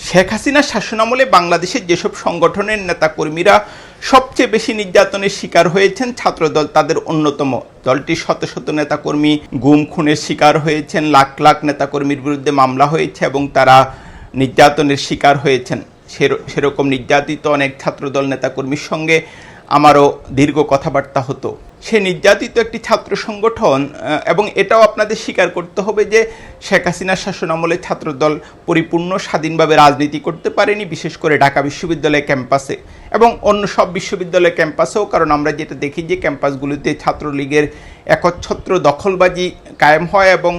শেখ হাসিনার শাসনামলে বাংলাদেশের যেসব সংগঠনের নেতাকর্মীরা সবচেয়ে বেশি নির্যাতনের শিকার হয়েছেন, ছাত্রদল তাদের অন্যতম। দলটির শত শত নেতাকর্মী গুম খুনের শিকার হয়েছেন, লাখ লাখ নেতাকর্মীর বিরুদ্ধে মামলা হয়েছে এবং তারা নির্যাতনের শিকার হয়েছেন। সেরকম নির্যাতিত অনেক ছাত্রদল নেতাকর্মীর সঙ্গে আমারও দীর্ঘ কথাবার্তা হতো। সে নির্যাতিত একটি ছাত্র সংগঠন, এবং এটাও আপনাদের স্বীকার করতে হবে যে শেখ হাসিনার শাসনামলে ছাত্রদল পরিপূর্ণ স্বাধীনভাবে রাজনীতি করতে পারেনি, বিশেষ করে ঢাকা বিশ্ববিদ্যালয় ক্যাম্পাসে এবং অন্য সব বিশ্ববিদ্যালয় ক্যাম্পাসেও। কারণ আমরা যেটা দেখি যে ক্যাম্পাসগুলিতে ছাত্রলীগের একচ্ছত্র দখলবাজি কায়েম হয় এবং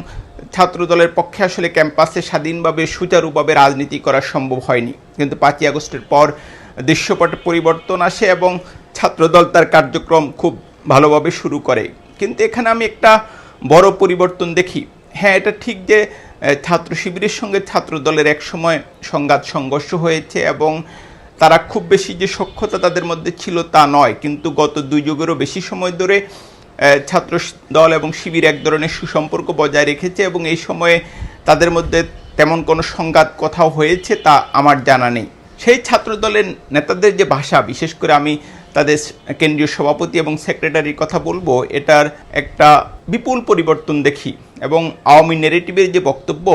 ছাত্রদলের পক্ষে আসলে ক্যাম্পাসে স্বাধীনভাবে সুচারুভাবে রাজনীতি করা সম্ভব হয়নি। কিন্তু 5ই আগস্টের পর দৃশ্যপটে পরিবর্তন আসে এবং ছাত্রদল তার কার্যক্রম খুব ভালোভাবে শুরু করে। কিন্তু এখানে আমি একটা বড় পরিবর্তন দেখি। হ্যাঁ, এটা ঠিক যে ছাত্র শিবিরের সঙ্গে ছাত্রদলের একসময় সংঘাত সংঘর্ষ হয়েছে এবং তারা খুব বেশি যে সখ্যতা তাদের মধ্যে ছিল তা নয়, কিন্তু গত 2 যুগেরও বেশি সময় ধরে ছাত্র দল এবং শিবির এক ধরনের সুসম্পর্ক বজায় রেখেছে এবং এই সময়ে তাদের মধ্যে তেমন কোনো সংঘাত কোথাও হয়েছে তা আমার জানা নেই। সেই ছাত্রদলের নেতাদের যে ভাষা, বিশেষ করে আমি তাদের কেন্দ্রীয় সভাপতি এবং সেক্রেটারির কথা বলবো, এটার একটা বিপুল পরিবর্তন দেখি এবং আওয়ামী নেগেটিভের যে বক্তব্য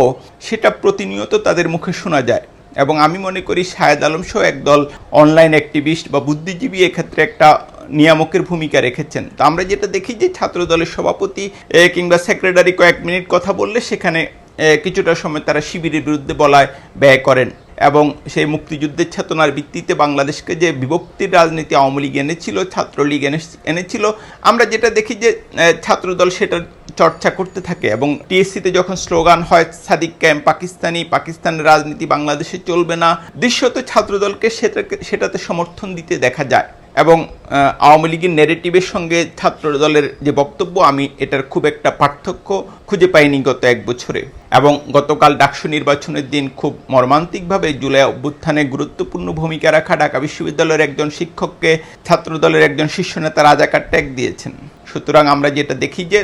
সেটা প্রতিনিয়ত তাদের মুখে শোনা যায়। এবং আমি মনে করি শাহেদ আলম সহ একদল অনলাইন অ্যাক্টিভিস্ট বা বুদ্ধিজীবী এক্ষেত্রে একটা নিয়ামকের ভূমিকা রেখেছেন। তো আমরা যেটা দেখি যে ছাত্রদলের সভাপতি কিংবা সেক্রেটারি কয়েক মিনিট কথা বললে সেখানে কিছুটা সময় তারা শিবিরের বিরুদ্ধে বলায় ব্যয় করেন এবং সেই মুক্তিযুদ্ধের চেতনার ভিত্তিতে বাংলাদেশকে যে বিভক্তির রাজনীতি আওয়ামী লীগ এনেছিল, ছাত্রলীগ এনেছিল, আমরা যেটা দেখি যে ছাত্রদল সেটার চর্চা করতে থাকে এবং টিএসসিতে যখন স্লোগান হয় সাদিক ক্যাম্প পাকিস্তানি, পাকিস্তানের রাজনীতি বাংলাদেশে চলবে না, দৃশ্যত ছাত্রদলকে সেটাতে সমর্থন দিতে দেখা যায় এবং আওয়ামী লীগের ন্যারেটিভের সঙ্গে ছাত্রদলের যে বক্তব্য, আমি এটার খুব একটা পার্থক্য খুঁজে পাইনি গত 1 বছরে। এবং গতকাল ডাকসু নির্বাচনের দিন খুব মর্মান্তিকভাবে জুলাই অভ্যুত্থানে গুরুত্বপূর্ণ ভূমিকা রাখা ঢাকা বিশ্ববিদ্যালয়ের একজন শিক্ষককে ছাত্রদলের একজন শীর্ষ নেতা রাজাকার ট্যাগ দিয়েছেন। সুতরাং আমরা যেটা দেখি যে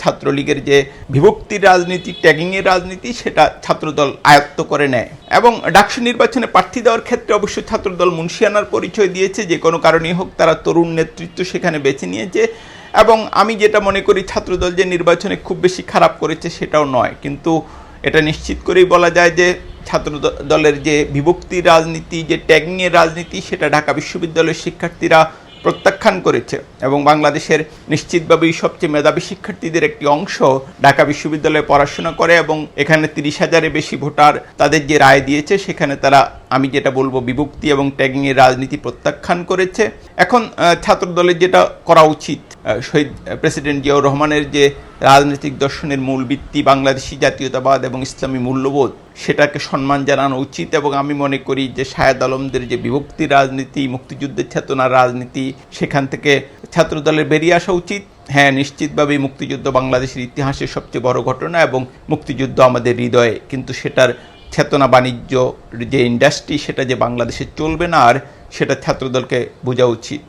ছাত্রলীগের যে বিভক্তির রাজনীতি, ট্যাগিংয়ের রাজনীতি, সেটা ছাত্রদল আয়ত্ত করে নেয়। এবং ডাকসু নির্বাচনে প্রার্থী দেওয়ার ক্ষেত্রে অবশ্যই ছাত্রদল মুন্সিয়ানার পরিচয় দিয়েছে, যে কোনো কারণেই হোক তারা তরুণ নেতৃত্ব সেখানে বেছে নিয়েছে। এবং আমি যেটা মনে করি ছাত্রদল যে নির্বাচনে খুব বেশি খারাপ করেছে সেটাও নয়, কিন্তু এটা নিশ্চিত করেই বলা যায় যে ছাত্রদলের যে বিভক্তির রাজনীতি, যে ট্যাগিংয়ের রাজনীতি, সেটা ঢাকা বিশ্ববিদ্যালয়ের শিক্ষার্থীরা প্রত্যাখ্যান করেছে এবং বাংলাদেশের নিশ্চিতভাবেই সবচেয়ে মেধাবী শিক্ষার্থীদের একটি অংশ ঢাকা বিশ্ববিদ্যালয়ে পড়াশোনা করে এবং এখানে 30,000-এর বেশি ভোটার তাদের যে রায় দিয়েছে সেখানে তারা, আমি যেটা বলবো, বিভক্তি এবং ট্যাগিংয়ের রাজনীতি প্রত্যাখ্যান করেছে। এখন ছাত্রদলের যেটা করা উচিত, শহীদ প্রেসিডেন্ট জিয়াউর রহমানের যে রাজনৈতিক দর্শনের মূল ভিত্তি বাংলাদেশি জাতীয়তাবাদ এবং ইসলামী মূল্যবোধ, সেটাকে সম্মান জানানো উচিত। এবং আমি মনে করি যে শাহেদ আলমদের যে বিভক্তির রাজনীতি, মুক্তিযুদ্ধের চেতনার রাজনীতি, সেখান থেকে ছাত্রদলের বেরিয়ে আসা উচিত। হ্যাঁ, নিশ্চিতভাবেই মুক্তিযুদ্ধ বাংলাদেশের ইতিহাসের সবচেয়ে বড় ঘটনা এবং মুক্তিযুদ্ধ আমাদের হৃদয়ে, কিন্তু সেটার চেতনা বাণিজ্য যে ইন্ডাস্ট্রি, সেটা যে বাংলাদেশে চলবে না, আর সেটা ছাত্রদলকে বোঝা উচিত।